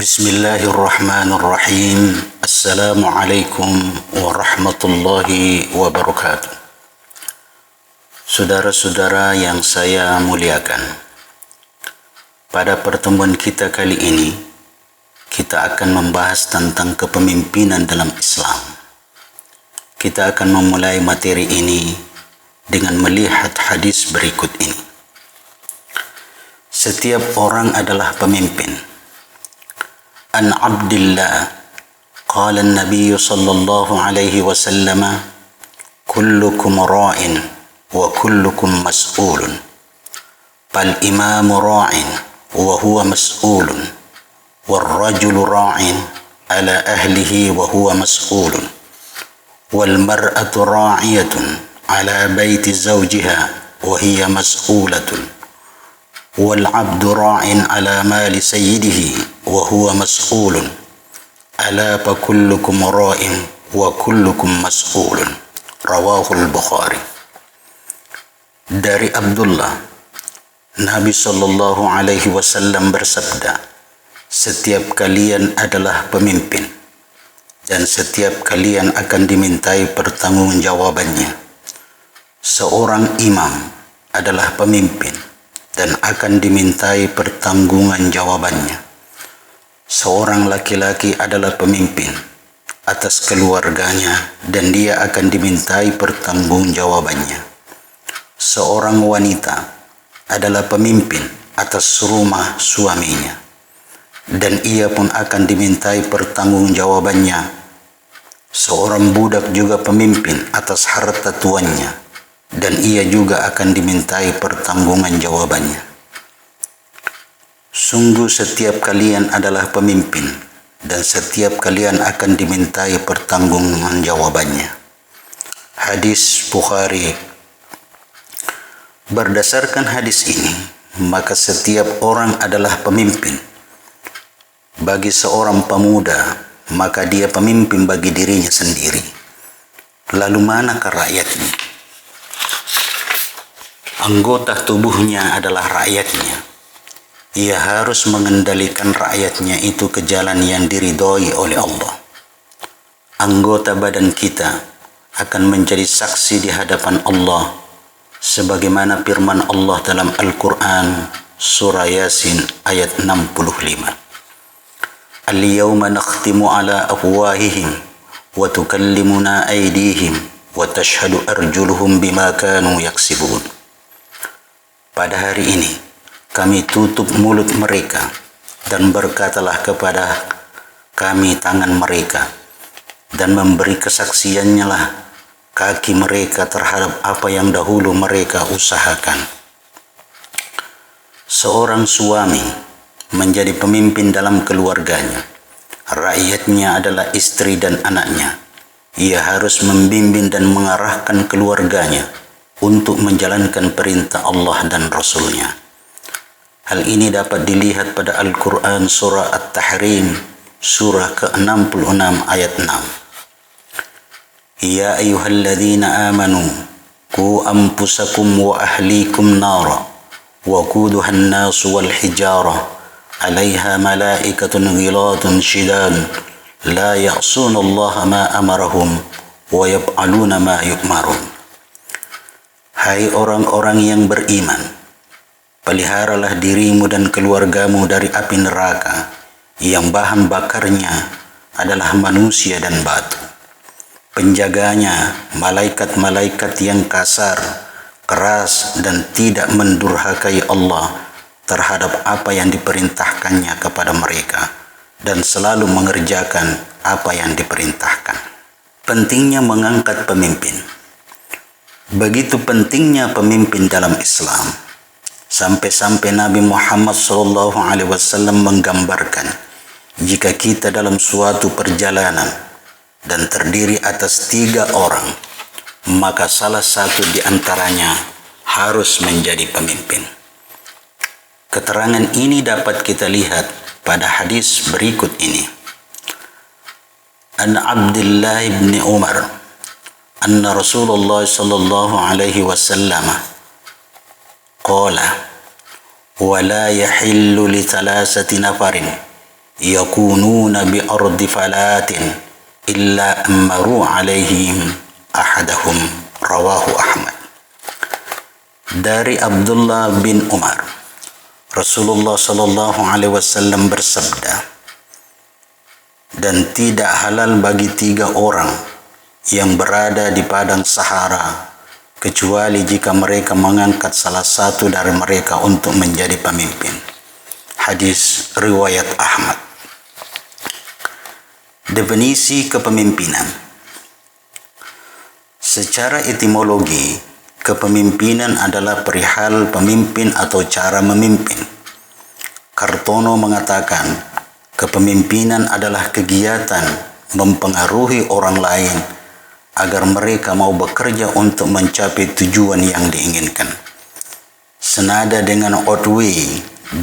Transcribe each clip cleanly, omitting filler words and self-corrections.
Bismillahirrahmanirrahim. Assalamualaikum warahmatullahi wabarakatuh. Saudara-saudara yang saya muliakan, pada pertemuan kita kali ini, kita akan membahas tentang kepemimpinan dalam Islam. Kita akan memulai materi ini dengan melihat hadis berikut ini. Setiap orang adalah pemimpin. An Abdillah qala an-nabiy sallallahu alaihi wasallam kullukum ra'in wa kullukum mas'ulun fal imamu ra'in wa huwa mas'ulun wal rajulu ra'in ala ahlihi wa huwa mas'ulun wal mar'atu ra'iyatun ala baiti zawjiha wa hiya mas'ulatun والعبد راع على مال سيده وهو مسؤول ألا فكلكم راع وكلكم مسؤول رواه البخاري. Dari Abdullah, Nabi sallallahu alaihi wasallam bersabda, setiap kalian adalah pemimpin dan setiap kalian akan dimintai pertanggungjawabannya. Seorang imam adalah pemimpin dan akan dimintai pertanggungan jawabannya. Seorang laki-laki adalah pemimpin atas keluarganya dan dia akan dimintai pertanggungjawabannya. Seorang wanita adalah pemimpin atas rumah suaminya dan ia pun akan dimintai pertanggungjawabannya. Seorang budak juga pemimpin atas harta tuannya dan ia juga akan dimintai pertanggungan jawabannya. Sungguh setiap kalian adalah pemimpin dan setiap kalian akan dimintai pertanggungan jawabannya. Hadis Bukhari. Berdasarkan hadis ini, maka setiap orang adalah pemimpin. Bagi seorang pemuda, maka dia pemimpin bagi dirinya sendiri. Lalu manakah rakyatnya? Anggota tubuhnya adalah rakyatnya. Ia harus mengendalikan rakyatnya itu ke jalan yang diridhoi oleh Allah. Anggota badan kita akan menjadi saksi di hadapan Allah sebagaimana firman Allah dalam Al-Quran surah Yasin ayat 65. Al-yawma nakhtimu ala afwahihim wa tukallimuna aydihim wa tashhadu arjuluhum bima kanu yaksibun. Pada hari ini, kami tutup mulut mereka dan berkatalah kepada kami tangan mereka dan memberi kesaksiannya lah kaki mereka terhadap apa yang dahulu mereka usahakan. Seorang suami menjadi pemimpin dalam keluarganya. Rakyatnya adalah istri dan anaknya. Ia harus membimbing dan mengarahkan keluarganya untuk menjalankan perintah Allah dan Rasul-Nya. Hal ini dapat dilihat pada Al-Quran surah At-Tahrim surah ke-66 ayat 6. Ya ayyuhalladzina amanu qu anfusakum wa ahlikum nara wa quduhan nasu wal hijara 'alaiha malaikatun ghiladun shidad la ya'sunallaha ma amarahum wa yaf'aluna ma yu'marun. Hai orang-orang yang beriman, peliharalah dirimu dan keluargamu dari api neraka yang bahan bakarnya adalah manusia dan batu. Penjaganya malaikat-malaikat yang kasar, keras dan tidak mendurhakai Allah terhadap apa yang diperintahkannya kepada mereka dan selalu mengerjakan apa yang diperintahkan. Pentingnya mengangkat pemimpin. Begitu pentingnya pemimpin dalam Islam, sampai-sampai Nabi Muhammad SAW menggambarkan, jika kita dalam suatu perjalanan dan terdiri atas 3 orang, maka salah satu di antaranya harus menjadi pemimpin. Keterangan ini dapat kita lihat pada hadis berikut ini. An Abdullah bin Umar أن رسول الله صلى الله عليه وسلم قال ولا يحل لثلاثة نفر yakununa bi ardi falatin illa ammaru alaihim ahadahum. Rawahu Ahmad. Dari Abdullah bin Umar, Rasulullah sallallahu alaihi wasallam bersabda, dan tidak halal bagi 3 orang yang berada di padang Sahara kecuali jika mereka mengangkat salah satu dari mereka untuk menjadi pemimpin. Hadis riwayat Ahmad. Definisi kepemimpinan. Secara etimologi, kepemimpinan adalah perihal pemimpin atau cara memimpin. Kartono mengatakan, kepemimpinan adalah kegiatan mempengaruhi orang lain agar mereka mau bekerja untuk mencapai tujuan yang diinginkan. Senada dengan Otway,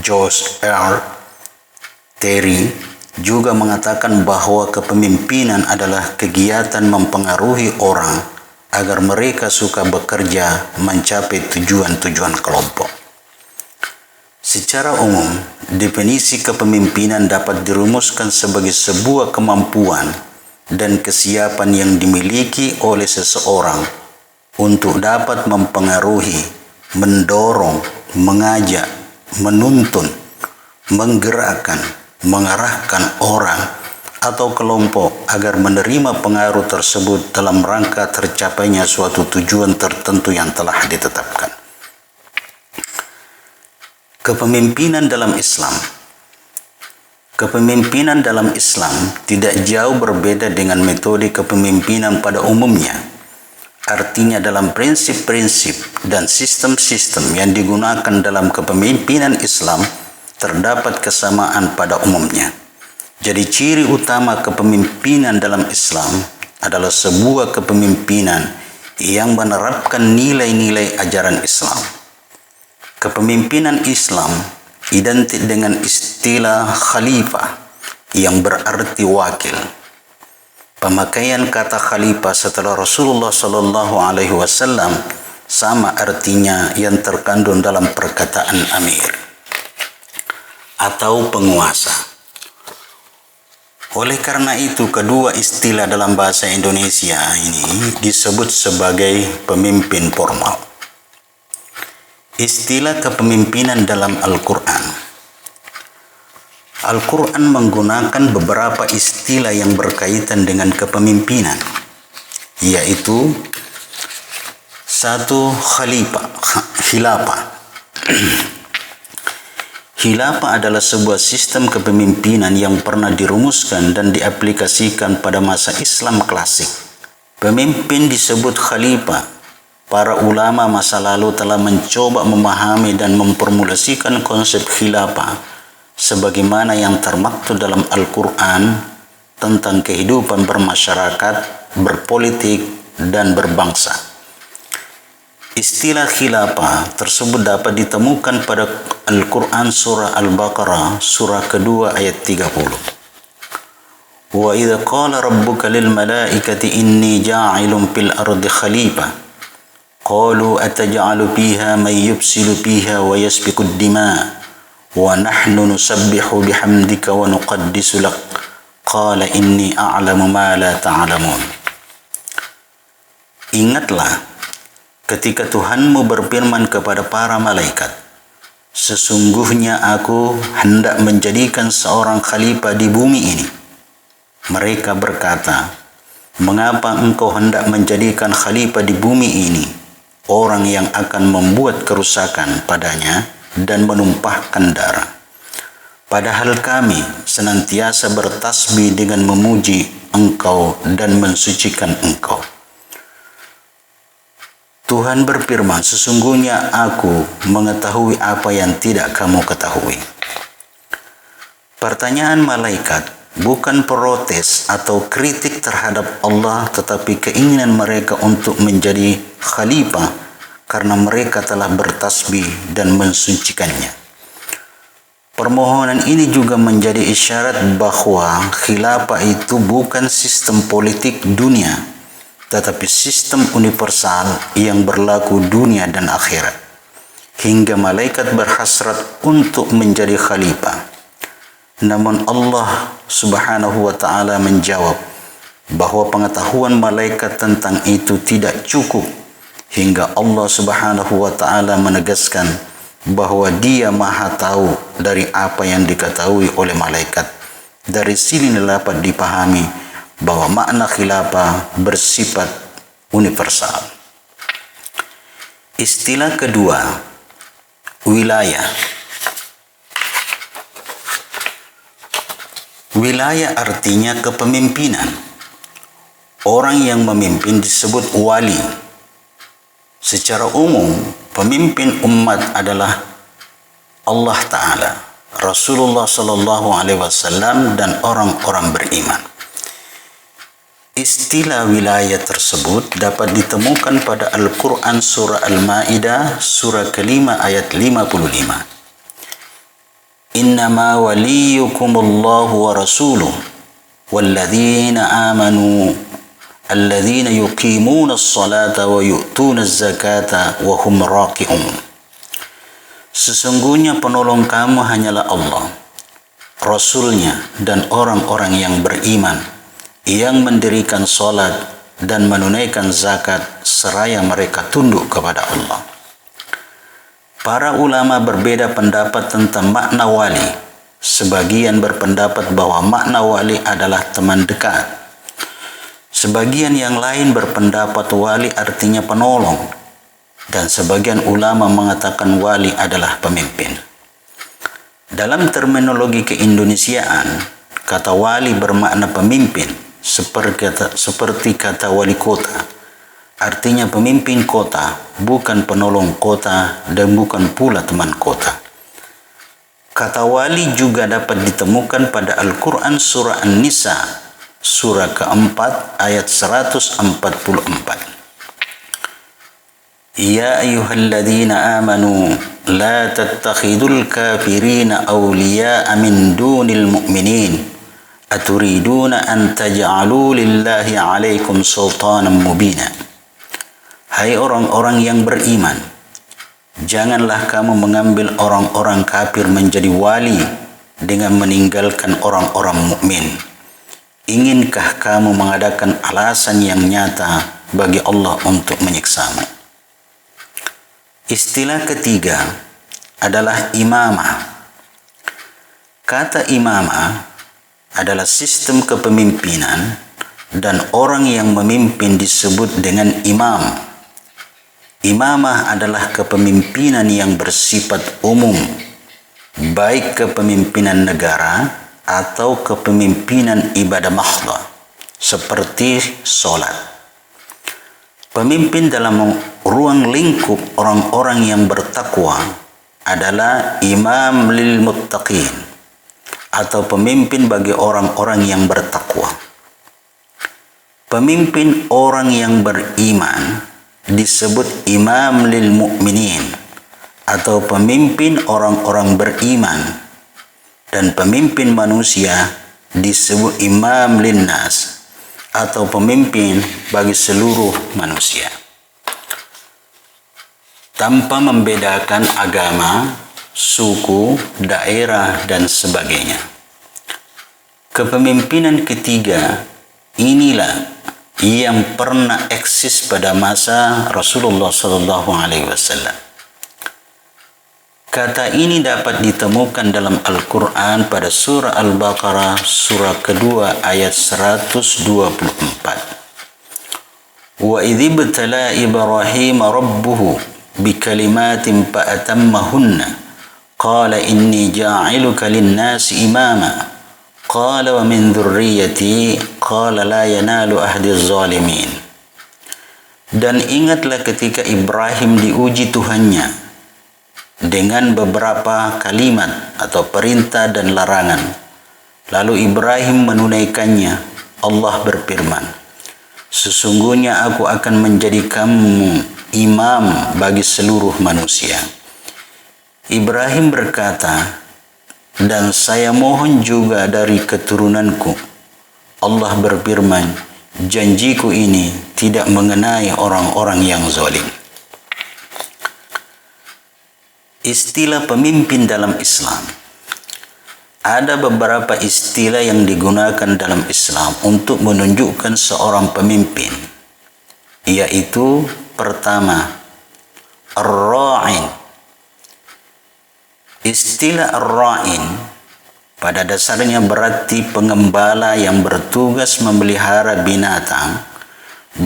George R. Terry juga mengatakan bahwa kepemimpinan adalah kegiatan mempengaruhi orang agar mereka suka bekerja mencapai tujuan-tujuan kelompok. Secara umum, definisi kepemimpinan dapat dirumuskan sebagai sebuah kemampuan dan kesiapan yang dimiliki oleh seseorang untuk dapat mempengaruhi, mendorong, mengajak, menuntun, menggerakkan, mengarahkan orang atau kelompok agar menerima pengaruh tersebut dalam rangka tercapainya suatu tujuan tertentu yang telah ditetapkan. Kepemimpinan dalam Islam. Kepemimpinan dalam Islam tidak jauh berbeda dengan metode kepemimpinan pada umumnya. Artinya dalam prinsip-prinsip dan sistem-sistem yang digunakan dalam kepemimpinan Islam terdapat kesamaan pada umumnya. Jadi ciri utama kepemimpinan dalam Islam adalah sebuah kepemimpinan yang menerapkan nilai-nilai ajaran Islam. Kepemimpinan Islam identik dengan istilah khalifah yang berarti wakil. Pemakaian kata khalifah setelah Rasulullah sallallahu alaihi wasallam sama artinya yang terkandung dalam perkataan amir atau penguasa. Oleh karena itu, kedua istilah dalam bahasa Indonesia ini disebut sebagai pemimpin formal. Istilah kepemimpinan dalam Al-Quran. Al-Quran menggunakan beberapa istilah yang berkaitan dengan kepemimpinan, yaitu 1. Khilafah. Khilafah adalah sebuah sistem kepemimpinan yang pernah dirumuskan dan diaplikasikan pada masa Islam klasik. Pemimpin disebut khalifah. Para ulama masa lalu telah mencoba memahami dan memformulasikan konsep khilafah sebagaimana yang termaktub dalam Al-Quran tentang kehidupan bermasyarakat, berpolitik, dan berbangsa. Istilah khilafah tersebut dapat ditemukan pada Al-Quran surah Al-Baqarah surah kedua ayat 30. Wa idza qala rabbuka lil malaikati inni ja'ilun fil ardi khalifah qalu ataj'alu fiha man yufsidu fiha wa yasfiku ad-dima' wa nahnu nusabbihu bihamdika wa nuqaddisu lak qala inni a'lamu ma la ta'lamun. Ingatlah ketika Tuhanmu berfirman kepada para malaikat, sesungguhnya aku hendak menjadikan seorang khalifah di bumi ini. Mereka berkata, mengapa engkau hendak menjadikan khalifah di bumi ini, orang yang akan membuat kerusakan padanya dan menumpahkan darah? Padahal kami senantiasa bertasbih dengan memuji engkau dan mensucikan engkau. Tuhan berfirman, sesungguhnya aku mengetahui apa yang tidak kamu ketahui. Pertanyaan malaikat bukan protes atau kritik terhadap Allah, tetapi keinginan mereka untuk menjadi khalifah karena mereka telah bertasbih dan mensucikannya. Permohonan ini juga menjadi isyarat bahwa khilafah itu bukan sistem politik dunia, tetapi sistem universal yang berlaku dunia dan akhirat. Hingga malaikat berhasrat untuk menjadi khalifah. Namun Allah Subhanahu wa ta'ala menjawab bahwa pengetahuan malaikat tentang itu tidak cukup, hingga Allah Subhanahu wa ta'ala menegaskan bahwa Dia Maha tahu dari apa yang diketahui oleh malaikat. Dari sini dapat dipahami bahwa makna khilafah bersifat universal. Istilah kedua, wilayah. Wilayah artinya kepemimpinan. Orang yang memimpin disebut wali. Secara umum, pemimpin umat adalah Allah Ta'ala, Rasulullah Sallallahu Alaihi Wasallam, dan orang-orang beriman. Istilah wilayah tersebut dapat ditemukan pada Al-Quran surah Al-Ma'idah surah kelima ayat 55. Innama waliyukumullahu wa rasuluh walladzina amanu alladzina yuqimuna as-salata wa yu'tuna az-zakata wa hum raki'un. Sesungguhnya penolong kamu hanyalah Allah, Rasulnya, dan orang-orang yang beriman, yang mendirikan salat dan menunaikan zakat seraya mereka tunduk kepada Allah. Para ulama berbeda pendapat tentang makna wali. Sebagian berpendapat bahwa makna wali adalah teman dekat. Sebagian yang lain berpendapat wali artinya penolong. Dan sebagian ulama mengatakan wali adalah pemimpin. Dalam terminologi keindonesiaan, kata wali bermakna pemimpin, seperti kata wali kota. Artinya pemimpin kota, bukan penolong kota, dan bukan pula teman kota. Kata wali juga dapat ditemukan pada Al-Quran surah An-Nisa, surah keempat ayat 144. Ya ayyuhalladzina amanu, la tattakhidul kafirina awliya'a min dunil mu'minin, aturiduna an taj'alu lillahi alaikum sultanan mubina. Hai orang-orang yang beriman, janganlah kamu mengambil orang-orang kafir menjadi wali dengan meninggalkan orang-orang mukmin. Inginkah kamu mengadakan alasan yang nyata bagi Allah untuk menyiksamu? Istilah ketiga adalah imamah. Kata imamah adalah sistem kepemimpinan, dan orang yang memimpin disebut dengan imam. Imamah adalah kepemimpinan yang bersifat umum, baik kepemimpinan negara atau kepemimpinan ibadah mahdhah, seperti sholat. Pemimpin dalam ruang lingkup orang-orang yang bertakwa adalah imam lil muttaqin, atau pemimpin bagi orang-orang yang bertakwa. Pemimpin orang yang beriman disebut imam lil mu'minin, atau pemimpin orang-orang beriman, dan pemimpin manusia disebut imam lin nas, atau pemimpin bagi seluruh manusia. Tanpa membedakan agama, suku, daerah, dan sebagainya. Kepemimpinan ketiga inilah yang pernah eksis pada masa Rasulullah SAW. Kata ini dapat ditemukan dalam Al-Quran pada surah Al-Baqarah surah kedua ayat 124. Wa idh ibtala Ibrahim rabbuhu bikalimatin fa'atammahunna qala inni ja'iluka lin-nasi imama qala wa min dhurriyyati qala la yanalu ahdi zalimin. Dan ingatlah ketika Ibrahim diuji Tuhannya dengan beberapa kalimat atau perintah dan larangan, lalu Ibrahim menunaikannya. Allah berfirman, sesungguhnya aku akan menjadikanmu imam bagi seluruh manusia. Ibrahim berkata, dan saya mohon juga dari keturunanku. Allah berfirman, janjiku ini tidak mengenai orang-orang yang zalim. Istilah pemimpin dalam Islam. ada beberapa istilah yang digunakan dalam Islam untuk menunjukkan seorang pemimpin, yaitu pertama, ar-ra'in. Istilah ar-ra'in pada dasarnya berarti pengembala yang bertugas memelihara binatang,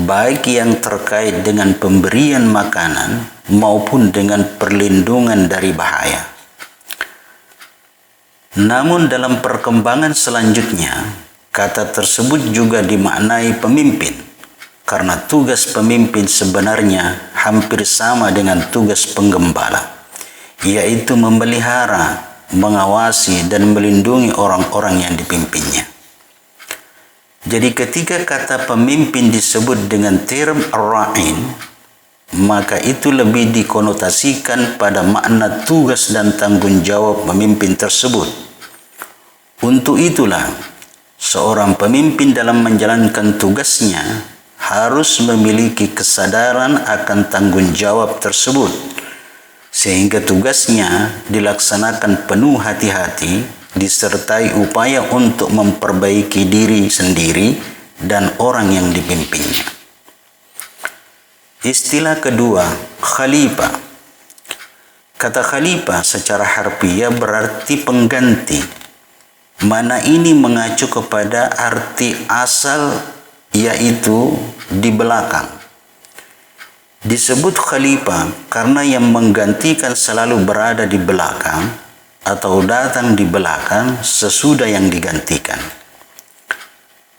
baik yang terkait dengan pemberian makanan maupun dengan perlindungan dari bahaya. Namun dalam perkembangan selanjutnya, kata tersebut juga dimaknai pemimpin, karena tugas pemimpin sebenarnya hampir sama dengan tugas penggembala, yaitu memelihara, mengawasi, dan melindungi orang-orang yang dipimpinnya. Jadi ketika kata pemimpin disebut dengan term ar-ra'in, maka itu lebih dikonotasikan pada makna tugas dan tanggung jawab pemimpin tersebut. Untuk itulah, seorang pemimpin dalam menjalankan tugasnya harus memiliki kesadaran akan tanggung jawab tersebut, sehingga tugasnya dilaksanakan penuh hati-hati, disertai upaya untuk memperbaiki diri sendiri dan orang yang dipimpinnya. Istilah kedua, khalifah. Kata khalifah secara harfiah berarti pengganti. Mana ini mengacu kepada arti asal, yaitu di belakang. Disebut khalifah karena yang menggantikan selalu berada di belakang atau datang di belakang sesudah yang digantikan.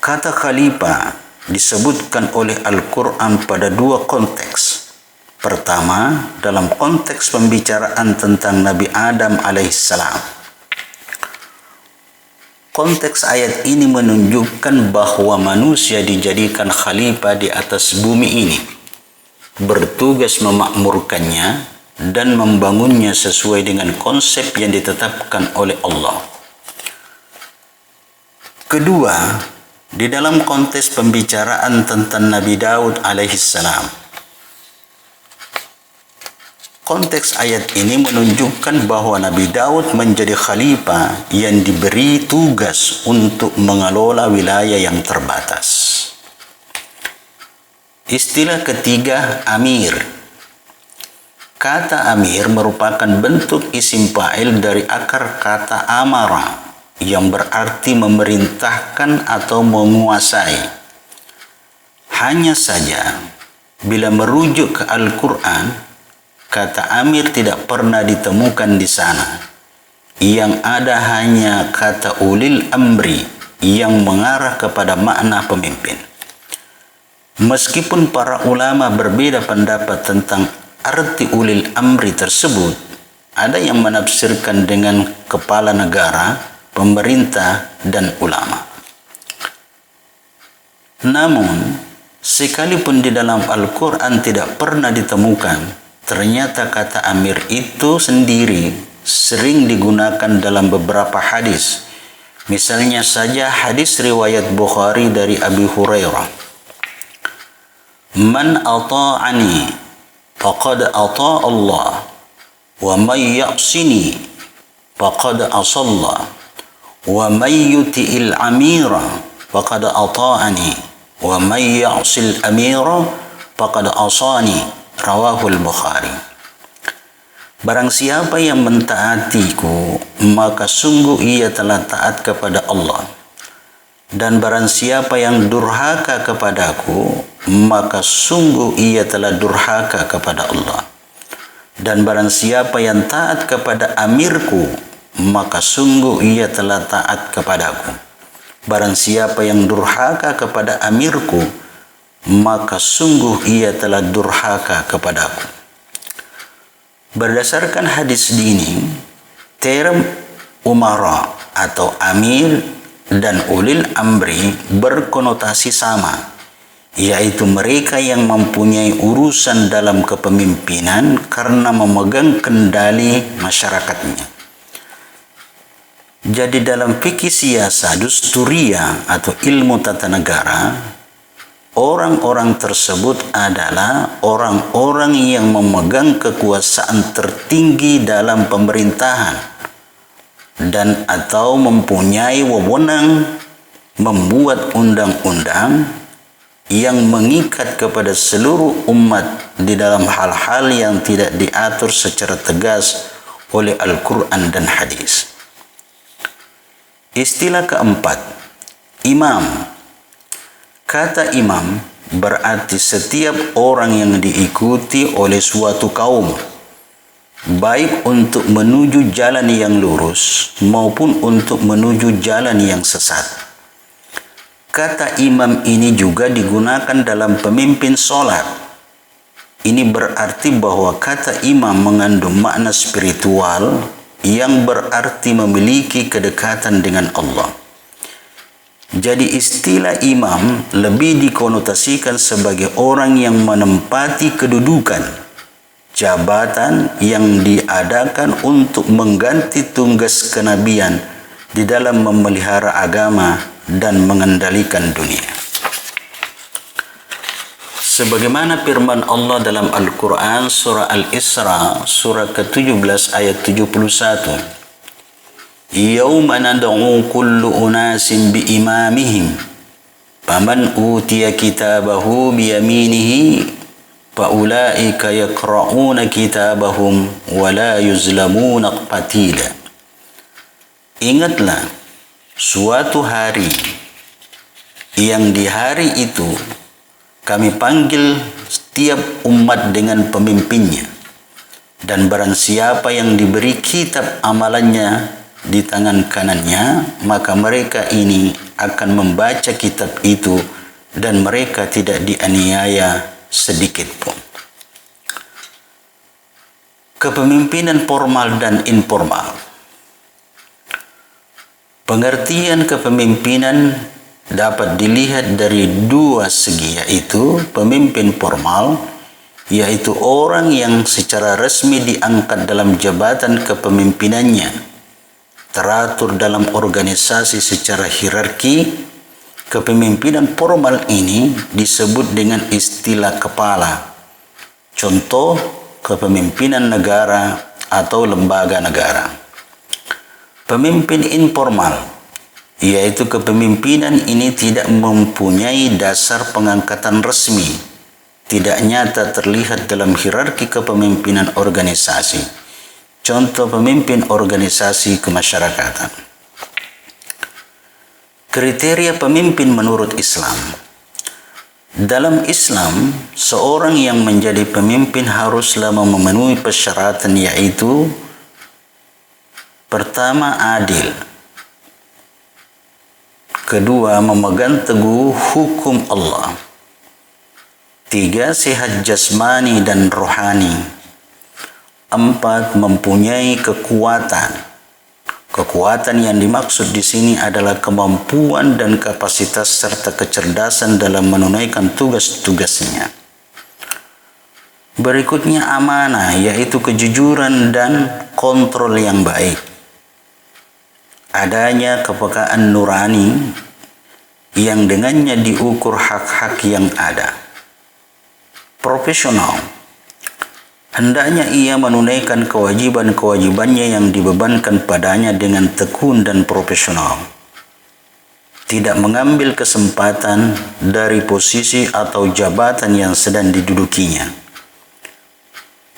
Kata khalifah disebutkan oleh Al-Quran pada dua konteks. Pertama, dalam konteks pembicaraan tentang Nabi Adam alaihissalam. Konteks ayat ini menunjukkan bahwa manusia dijadikan khalifah di atas bumi ini, bertugas memakmurkannya dan membangunnya sesuai dengan konsep yang ditetapkan oleh Allah. Kedua, di dalam konteks pembicaraan tentang Nabi Daud alaihissalam, konteks ayat ini menunjukkan bahwa Nabi Daud menjadi khalifah yang diberi tugas untuk mengelola wilayah yang terbatas. Istilah ketiga, amir. Kata amir merupakan bentuk isim fa'il dari akar kata amara, yang berarti memerintahkan atau menguasai. Hanya saja, bila merujuk ke Al-Quran, kata amir tidak pernah ditemukan di sana. Yang ada hanya kata ulil amri yang mengarah kepada makna pemimpin. Meskipun para ulama berbeda pendapat tentang arti ulil amri tersebut, ada yang menafsirkan dengan kepala negara, pemerintah, dan ulama. Namun, sekalipun di dalam Al-Quran tidak pernah ditemukan, ternyata kata amir itu sendiri sering digunakan dalam beberapa hadis. Misalnya saja hadis riwayat Bukhari dari Abi Hurairah. Man ata'ani faqad ata'a Allah, wa man ya'sini faqad asalla. Wa may yuti'il amira faqad ata'ani wa may ya'sil amira faqad asani. Rawahul Bukhari. Barang siapa yang mentaatiku, maka sungguh ia telah taat kepada Allah. Dan barang siapa yang durhaka kepadaku, maka sungguh ia telah durhaka kepada Allah. Dan barang siapa yang taat kepada amirku, maka sungguh ia telah taat kepadaku. Barang siapa yang durhaka kepada amirku, maka sungguh ia telah durhaka kepadaku. Berdasarkan hadis ini, term umara atau amir dan ulil amri berkonotasi sama, yaitu mereka yang mempunyai urusan dalam kepemimpinan karena memegang kendali masyarakatnya. Jadi dalam fikih siasa dusturia atau ilmu tata negara, orang-orang tersebut adalah orang-orang yang memegang kekuasaan tertinggi dalam pemerintahan dan atau mempunyai wewenang membuat undang-undang yang mengikat kepada seluruh umat di dalam hal-hal yang tidak diatur secara tegas oleh Al-Quran dan hadis. Istilah keempat, imam. Kata imam berarti setiap orang yang diikuti oleh suatu kaum, baik untuk menuju jalan yang lurus maupun untuk menuju jalan yang sesat. Kata imam ini juga digunakan dalam pemimpin solat. Ini berarti bahwa kata imam mengandung makna spiritual yang berarti memiliki kedekatan dengan Allah. Jadi istilah imam lebih dikonotasikan sebagai orang yang menempati kedudukan, jabatan yang diadakan untuk mengganti tugas kenabian di dalam memelihara agama dan mengendalikan dunia. Sebagaimana firman Allah dalam Al-Quran surah Al-Isra surah ke-17 ayat 71. Yawma nad'u kullu unasin biimamihim faman utiya kitabahu biyaminihi faulaika yaqra'una kitabahum wa la yuzlamuna qatila. Ingatlah suatu hari yang di hari itu kami panggil setiap umat dengan pemimpinnya, dan barang siapa yang diberi kitab amalannya di tangan kanannya, maka mereka ini akan membaca kitab itu dan mereka tidak dianiaya sedikit pun. Kepemimpinan formal dan informal. Pengertian kepemimpinan dapat dilihat dari dua segi, yaitu pemimpin formal, yaitu orang yang secara resmi diangkat dalam jabatan kepemimpinannya, teratur dalam organisasi secara hierarki. Kepemimpinan formal ini disebut dengan istilah kepala. Contoh, kepemimpinan negara atau lembaga negara. Pemimpin informal, yaitu kepemimpinan ini tidak mempunyai dasar pengangkatan resmi, tidak nyata terlihat dalam hierarki kepemimpinan organisasi. Contoh, pemimpin organisasi kemasyarakatan. Kriteria pemimpin menurut Islam. Dalam Islam, seorang yang menjadi pemimpin haruslah memenuhi persyaratan, yaitu pertama, adil. Kedua, memegang teguh hukum Allah. Tiga, sehat jasmani dan rohani. Empat, mempunyai kekuatan. Kekuatan yang dimaksud di sini adalah kemampuan dan kapasitas serta kecerdasan dalam menunaikan tugas-tugasnya. Berikutnya amanah, yaitu kejujuran dan kontrol yang baik. Adanya kepekaan nurani yang dengannya diukur hak-hak yang ada. Profesional. Hendaknya ia menunaikan kewajiban-kewajibannya yang dibebankan padanya dengan tekun dan profesional. Tidak mengambil kesempatan dari posisi atau jabatan yang sedang didudukinya.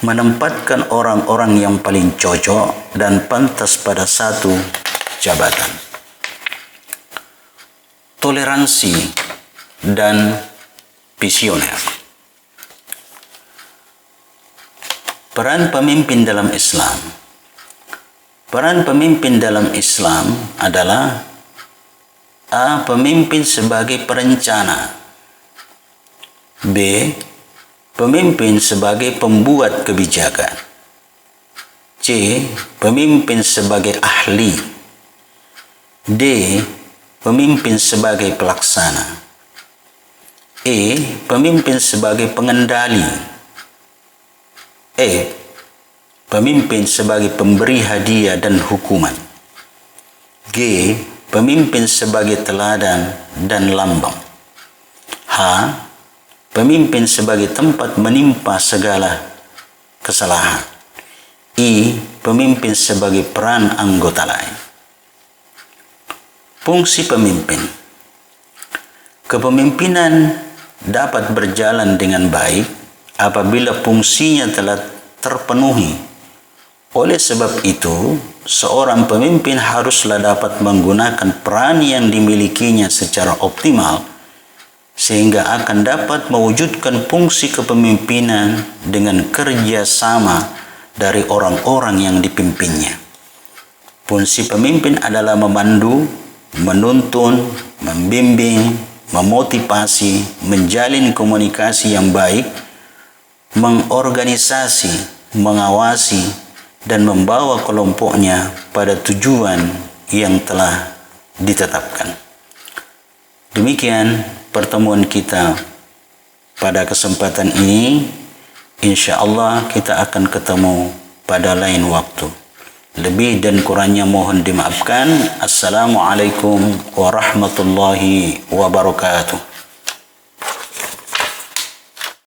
Menempatkan orang-orang yang paling cocok dan pantas pada satu jabatan. Toleransi dan visioner. Peran pemimpin dalam Islam. Peran pemimpin dalam Islam adalah A. Pemimpin sebagai perencana. B. Pemimpin sebagai pembuat kebijakan. C. Pemimpin sebagai ahli. D. Pemimpin sebagai pelaksana. E. Pemimpin sebagai pengendali. E. Pemimpin sebagai pemberi hadiah dan hukuman. G. Pemimpin sebagai teladan dan lambang. H. Pemimpin sebagai tempat menimpa segala kesalahan. I. Pemimpin sebagai peran anggota lain. Fungsi pemimpin. Kepemimpinan dapat berjalan dengan baik apabila fungsinya telah terpenuhi. Oleh sebab itu, seorang pemimpin haruslah dapat menggunakan peran yang dimilikinya secara optimal sehingga akan dapat mewujudkan fungsi kepemimpinan dengan kerjasama dari orang-orang yang dipimpinnya. Fungsi pemimpin adalah memandu, menuntun, membimbing, memotivasi, menjalin komunikasi yang baik, mengorganisasi, mengawasi, dan membawa kelompoknya pada tujuan yang telah ditetapkan. Demikian pertemuan kita pada kesempatan ini. Insya Allah kita akan ketemu pada lain waktu. Lebih dan kurangnya mohon dimaafkan. Assalamualaikum warahmatullahi wabarakatuh.